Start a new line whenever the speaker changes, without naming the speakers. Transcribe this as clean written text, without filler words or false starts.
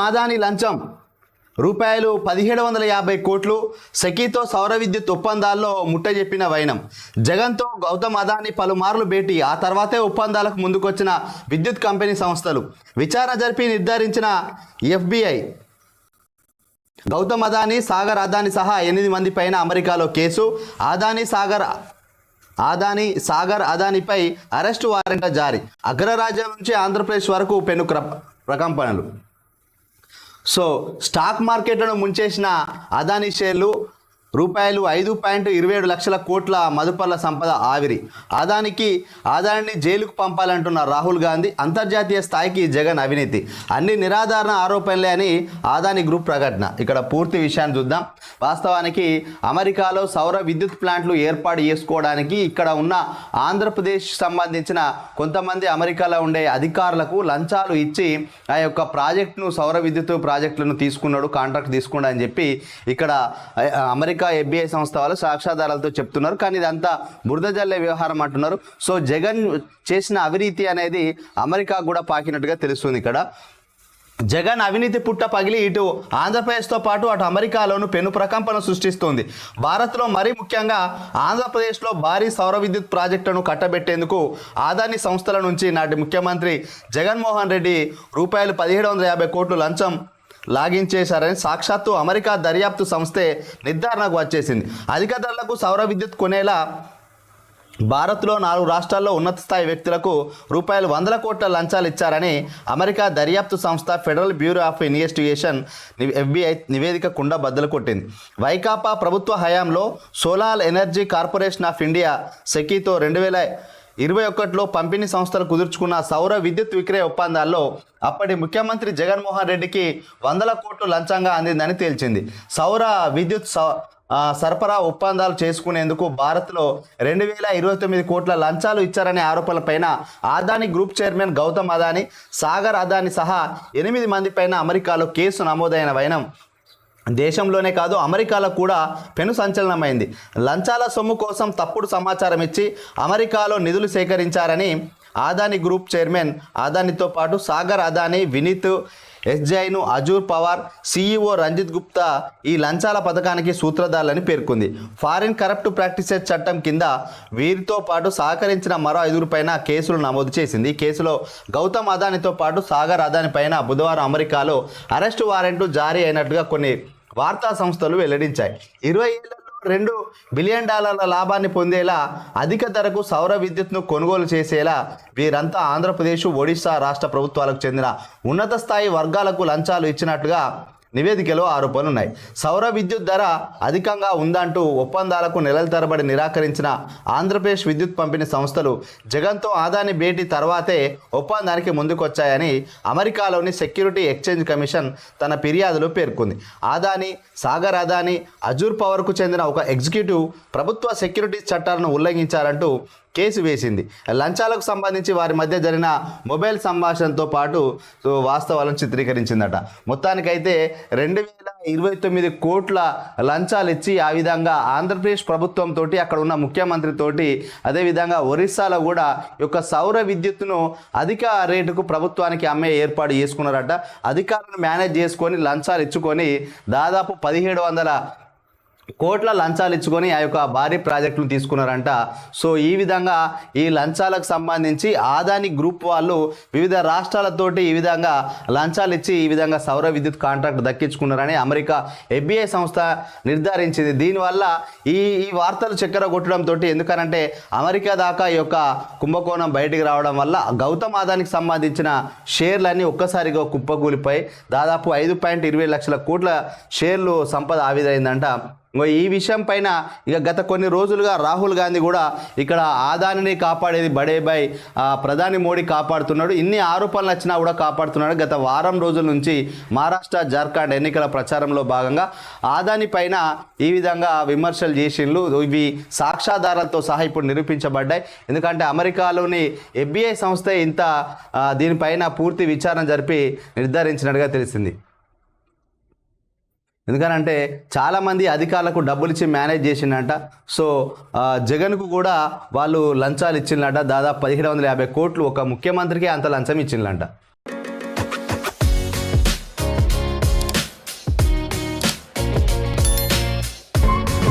ఆదాని లంచం రూపాయలు 1750 కోట్లు. సెకీతో సౌర విద్యుత్ ఒప్పందాల్లో ముట్టజెప్పిన వైనం. జగన్తో గౌతమ్ అదానీ పలుమార్లు భేటీ. ఆ తర్వాతే ఒప్పందాలకు ముందుకొచ్చిన విద్యుత్ కంపెనీ సంస్థలు. విచారణ జరిపి నిర్ధారించిన FBI. గౌతమ్ అదానీ, సాగర్ అదానీ సహా 8 మంది పైన అమెరికాలో కేసు. ఆదానీ సాగర్ అదానీపై అరెస్టు వారెంట్ జారీ. అగ్రరాజ్యం నుంచి ఆంధ్రప్రదేశ్ వరకు పెను ప్రకంపనలు. సో స్టాక్ మార్కెట్లను ముంచేసిన అదానీ షేర్లు. రూపాయలు 5.27 లక్షల కోట్ల మదుపర్ల సంపద ఆవిరి. ఆదానిని జైలుకు పంపాలంటున్న రాహుల్ గాంధీ. అంతర్జాతీయ స్థాయికి జగన్ అవినీతి. అన్ని నిరాధారణ ఆరోపణలే అని ఆదాని గ్రూప్ ప్రకటన. ఇక్కడ పూర్తి విషయాన్ని చూద్దాం. వాస్తవానికి అమెరికాలో సౌర విద్యుత్ ప్లాంట్లు ఏర్పాటు చేసుకోవడానికి ఇక్కడ ఉన్న ఆంధ్రప్రదేశ్ సంబంధించిన కొంతమంది అమెరికాలో ఉండే అధికారులకు లంచాలు ఇచ్చి ఆ యొక్క ప్రాజెక్టును, సౌర విద్యుత్ ప్రాజెక్టులను తీసుకున్నాడు, కాంట్రాక్ట్ తీసుకున్నాడు అని చెప్పి ఇక్కడ అమెరికా FBI సంస్థ వాళ్ళు సాక్ష్యాధారాలతో చెప్తున్నారు. కానీ ఇదంతా బురద జల్లే వ్యవహారం అంటున్నారు. సో జగన్ చేసిన అవినీతి అనేది అమెరికా కూడా పాకినట్టుగా తెలుస్తుంది. ఇక్కడ జగన్ అవినీతి పుట్ట పగిలి ఇటు ఆంధ్రప్రదేశ్తో పాటు అటు అమెరికాలోనూ పెను ప్రకంపన సృష్టిస్తోంది. భారత్లో మరీ ముఖ్యంగా ఆంధ్రప్రదేశ్లో భారీ సౌర విద్యుత్ ప్రాజెక్టులను కట్టబెట్టేందుకు ఆదాని సంస్థల నుంచి నాటి ముఖ్యమంత్రి జగన్మోహన్ రెడ్డి రూపాయలు 1750 కోట్లు లంచం లాగించేశారని సాక్షాత్తు అమెరికా దర్యాప్తు సంస్థే నిర్ధారణకు వచ్చేసింది. అధిక ధరలకు సౌర విద్యుత్ కొనేలా భారత్లో 4 రాష్ట్రాల్లో ఉన్నత స్థాయి వ్యక్తులకు రూపాయలు 100 కోట్ల లంచాలు ఇచ్చారని అమెరికా దర్యాప్తు సంస్థ federal bureau of investigation FBI నివేదిక కుండ బద్దలు కొట్టింది. వైకాపా ప్రభుత్వ హయాంలో solar energy corporation of India సెకీతో 2021లో పంపిణీ సంస్థలు కుదుర్చుకున్న సౌర విద్యుత్ విక్రయ ఒప్పందాల్లో అప్పటి ముఖ్యమంత్రి జగన్మోహన్ రెడ్డికి 100 కోట్లు లంచంగా అందిందని తేల్చింది. సౌర విద్యుత్ సరఫరా ఒప్పందాలు చేసుకునేందుకు భారత్లో 2029 కోట్ల లంచాలు ఇచ్చారనే ఆరోపణలపైన ఆదాని గ్రూప్ చైర్మన్ గౌతమ్ అదానీ, సాగర్ అదానీ సహా 8 మంది పైన అమెరికాలో కేసు నమోదైన వైనం దేశంలోనే కాదు అమెరికాలో కూడా పెను సంచలనమైంది. లంచాల సొమ్ము కోసం తప్పుడు సమాచారం ఇచ్చి అమెరికాలో నిధులు సేకరించారని ఆదాని గ్రూప్ చైర్మన్ అదానీతో పాటు సాగర్ అదానీ, వినీత్ ఎస్జైను, అజూర్ పవార్, CEO రంజిత్ గుప్తా ఈ లంచాల పథకానికి సూత్రధారులని పేర్కొంది. ఫారిన్ కరప్ట్ ప్రాక్టీసెస్ చట్టం కింద వీరితో పాటు సహకరించిన మరో 5 పైన కేసులు నమోదు చేసింది. ఈ కేసులో గౌతమ్ అదానీతో పాటు సాగర్ అదానీ పైన బుధవారం అమెరికాలో అరెస్టు వారెంట్లు జారీ అయినట్టుగా కొన్ని వార్తా సంస్థలు వెల్లడించాయి. 20 ఏళ్లలో $2 బిలియన్ లాభాన్ని పొందేలా అధిక ధరకు సౌర విద్యుత్ను కొనుగోలు చేసేలా వీరంతా ఆంధ్రప్రదేశ్, ఒడిశా రాష్ట్ర ప్రభుత్వాలకు చెందిన ఉన్నత స్థాయి వర్గాలకు లంచాలు ఇచ్చినట్లుగా నివేదికలో ఆరోపణలు ఉన్నాయి. సౌర విద్యుత్ ధర అధికంగా ఉందంటూ ఒప్పందాలకు నెలల తరబడి నిరాకరించిన ఆంధ్రప్రదేశ్ విద్యుత్ పంపిణీ సంస్థలు జగన్తో ఆదాని భేటీ తర్వాతే ఒప్పందానికి ముందుకొచ్చాయని అమెరికాలోని సెక్యూరిటీ ఎక్స్చేంజ్ కమిషన్ తన ఫిర్యాదులో పేర్కొంది. ఆదాని, సాగర్ అదానీ, అజూర్ పవర్కు చెందిన ఒక ఎగ్జిక్యూటివ్ ప్రభుత్వ సెక్యూరిటీస్ చట్టాలను ఉల్లంఘించారంటూ కేసు వేసింది. లంచాలకు సంబంధించి వారి మధ్య జరిగిన మొబైల్ సంభాషణతో పాటు వాస్తవాలను చిత్రీకరించిందట. మొత్తానికైతే 2029 కోట్ల లంచాలు ఇచ్చి ఆ విధంగా ఆంధ్రప్రదేశ్ ప్రభుత్వంతో, అక్కడ ఉన్న ముఖ్యమంత్రితోటి, అదేవిధంగా ఒరిస్సాలో కూడా యొక్క సౌర విద్యుత్తును అధిక రేటుకు ప్రభుత్వానికి అమ్మే ఏర్పాటు చేసుకున్నారట. అధికారులను మేనేజ్ చేసుకొని లంచాలు ఇచ్చుకొని దాదాపు 1700 కోట్ల లంచాలు ఇచ్చుకొని ఆ యొక్క భారీ ప్రాజెక్టులు తీసుకున్నారంట. సో ఈ విధంగా ఈ లంచాలకు సంబంధించి ఆదాని గ్రూప్ వాళ్ళు వివిధ రాష్ట్రాలతోటి ఈ విధంగా లంచాలు ఇచ్చి ఈ విధంగా సౌర విద్యుత్ కాంట్రాక్ట్ దక్కించుకున్నారని అమెరికా FBI సంస్థ నిర్ధారించింది. దీనివల్ల ఈ వార్తలు చక్కెర కొట్టడంతో, ఎందుకనంటే అమెరికా దాకా ఈ యొక్క కుంభకోణం బయటికి రావడం వల్ల గౌతమ్ అదానికి సంబంధించిన షేర్లన్నీ ఒక్కసారిగా కుప్పకూలిపోయి దాదాపు 5.20 లక్షల కోట్ల షేర్లు సంపద ఆవిరైందంట. ఈ విషయం పైన ఇక గత కొన్ని రోజులుగా రాహుల్ గాంధీ కూడా ఇక్కడ ఆదానిని కాపాడేది బడే భాయ్, ప్రధాని మోడీ కాపాడుతున్నాడు, ఇన్ని ఆరోపణలు వచ్చినా కూడా కాపాడుతున్నాడు. గత వారం రోజుల నుంచి మహారాష్ట్ర, జార్ఖండ్ ఎన్నికల ప్రచారంలో భాగంగా ఆదాని పైన ఈ విధంగా విమర్శలు చేసిండ్రు. ఇవి సాక్ష్యాధారాలతో సహా ఇప్పుడు నిరూపించబడ్డాయి. ఎందుకంటే అమెరికాలోని FBI సంస్థ ఇంత దీనిపైన పూర్తి విచారణ జరిపి నిర్ధారించినట్టుగా తెలిసింది. ఎందుకనంటే చాలామంది అధికారులకు డబ్బులు ఇచ్చి మేనేజ్ చేసిందంట. సో జగన్కు కూడా వాళ్ళు లంచాలు ఇచ్చిందంట. దాదాపు 1750 కోట్లు ఒక ముఖ్యమంత్రికి అంత లంచం ఇచ్చిందంట.